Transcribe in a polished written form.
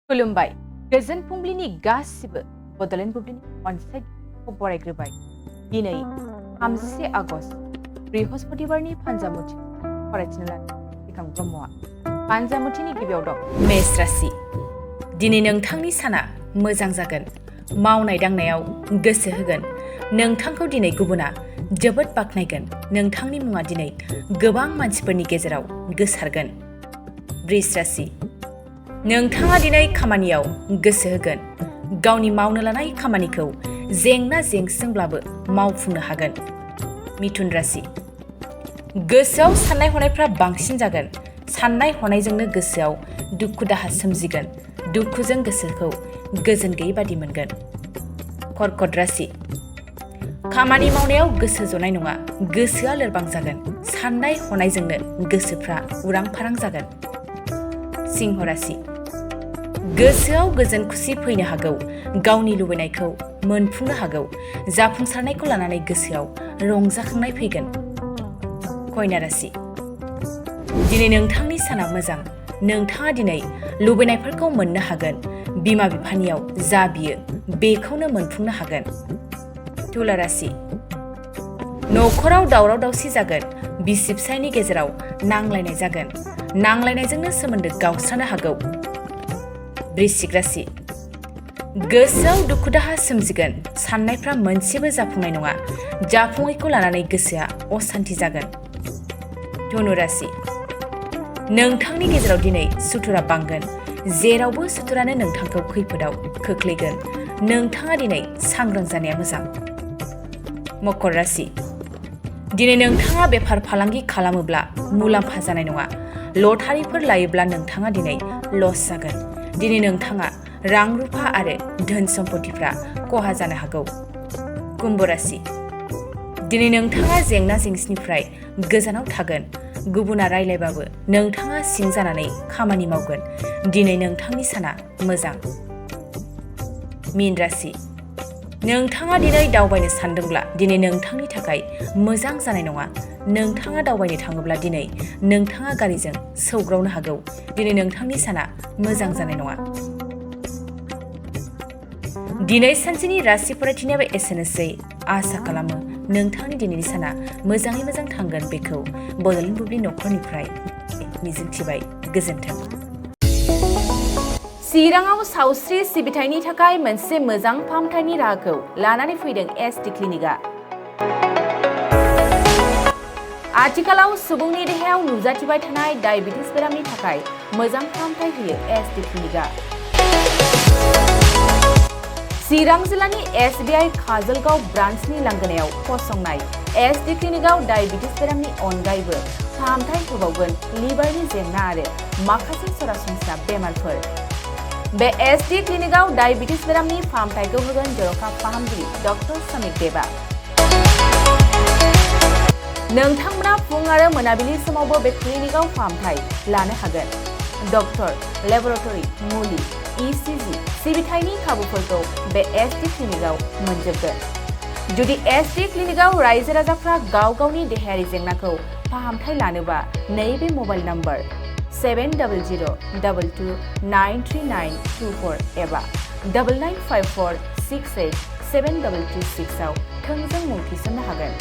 खुलुमबाय गोजोन फुंबिलिनि गासिबो बड'लेण्ड बुब्लिनि अनसाइखौ बरायग्रोबाय। दिनै 31 आगस्ट बृहस्पतिबारनि फानजामुथि फरायथिनो लानाय बिखां ब्रह्मआ फानजामुथिनि गिबियाव दं। मेष राशि। दिनै नोंथांनि साना मोजां जागोन। मावनाय दांनायाव गोसो होगोन। नोंथांखौ दिनै गुबुना जोबोद बाख्नायगोन। नोंथांनि मुङा दिनै गोबां मानसिफोरनि गेजेराव गोसारगोन। वृष राशि। नोंथाङा दिनै खामानियाव गोसो होगोन। गावनि मावनो लानाय खामानिखौ जेंना जेंसिजोंब्लाबो मावफुंनो हागोन। मिथुन राशि। गोसोआव साननाय हनायफ्रा बांसिन जागोन। साननाय हनायजोंनो गोसोआव दुखु दाहा सोमजिगोन। दुखुजों गोसोखौ गोजोन गैयै बादि मोनगोन। कर्कट राशि। खामानि मावनायाव गोसो जनाय नङा। गोसोआ लोरबां जागोन। साननाय हनायजोंनो गोसोफ्रा उरां फारां जागोन। सिंह राशि। गोसोआव गोजोन खुसि फैनो हागौ। गावनि लुबैनायखौ मोनफुंनो हागौ। जाफुंसारनायखौ लानानै गोसोआव रंजाखांनाय फैगोन। कन्या राशि। दिनै नोंथांनि साना मोजां। नोंथाङा दिनै लुबैनायफोरखौ मोननो हागोन। बिमा बिफानियाव जा बियो बेखौनो मोनफुंनो हागोन। तुला राशि। न'खराव दावराव दावसि जागोन। बिसि फिसायनि गेजेराव नांलायनाय जागोन। नांलायनायजोंनो सोमोन्दो गावस्रानो हागौ। वृश्चिक राशि। गोसोआव दुखु दाहा सोमजिगोन। साननायफ्रा मोनसेबो जाफुंनाय नङा। जाफुङैखौ लानानै गोसोआ असान्थि जागोन। धनु राशि। नोंथांनि गेजेराव दिनै सुथुरा बांगोन। जेरावबो सुथुरानो नोंथांखौ खैफोदाव खोख्लैगोन। नोंथाङा दिनै सांग्रां जानाया मोजां। मकर राशि। दिनै नोंथाङा बेफार फालांगि खालामोब्ला मुलाम्फा जानाय नङा। लटारिफोर लायोब्ला नोंथाङा दिनै लस जागोन। दिनै नोंथाङा रां रुफा आरो धोन सम्पथिफ्रा खहा जानो हागौ। कुम्भ राशि। दिनै नोंथाङा जेंना जेंसिनिफ्राय गोजानाव थागोन। गुबुना रायलायबाबो नोंथाङा सिं जानानै खामानि मावगोन। दिनै नोंथांनि साना मोजां। मीन राशि। नोंथाङा दिनै दावबायनो सानदोंब्ला दिनै नोंथांनि थाखाय मोजां जानाय नङा। नोंथाङा दावबायनो थाङोब्ला दिनै नोंथाङा गारिजों सौग्रावनो हागौ। दिनै नोंथांनि साना मोजां जानाय नङा। दिनै सानसेनि राशि फरायथिनायाबो एसेनोसै। आसा खालामो नोंथांनि दिनैनि साना मोजाङै मोजां थांगोन। बेखौ बड'लेण्ड बुब्लि न'खरनिफ्राय मिजिंथिबाय। गोजोन्थों। चिराङाव सावस्रि सिबिथायनि थाखाय मोनसे मोजां फाहामथायनि राहाखौ लानानै फैदों एसडि क्लिनिकआ। आथिखालाव सुबुंनि देहायाव नुजाथिबाय थानाय डायबिटिस बेरामनि थाखाय मोजां फाहामथाय होयो एसडि क्लिनिकआ। चिरां जिल्लानि एसबिआइ काजलगाव ब्रान्चनि लांगोनायाव फसंनाय एसडि क्लिनिकआव डायबिटिस बेरामनि अनगायैबो फाहामथाय होबावगोन लिभारनि जेंना आरो माखासे सरासनस्रा बेमारफोर। बे एसडि क्लिनिकआव डायबिटिस बेरामनि फाहामथायखौ होगोन जर'खा फाहामगिरि डक्टर समिक देबा। नोंथांमोना फुं आरो मोनाबिलि समावबो बे क्लिनिकआव फाहामथाय लानो हागोन। डक्टर, लेबरेटरि, मुलि, इसिजि सिबिथायनि खाबुफोरखौ बे एसडि क्लिनिकआव मोनजोबगोन। जुदि एसडि क्लिनिकआव रायजो राजाफ्रा गाव गावनि देहायारि जेंनाखौ फाहामथाय लानोबा नैबे मबाइल नम्बर 7002293924 एबा 9954687226 आव थोंजों मुं थिसननो हागोन।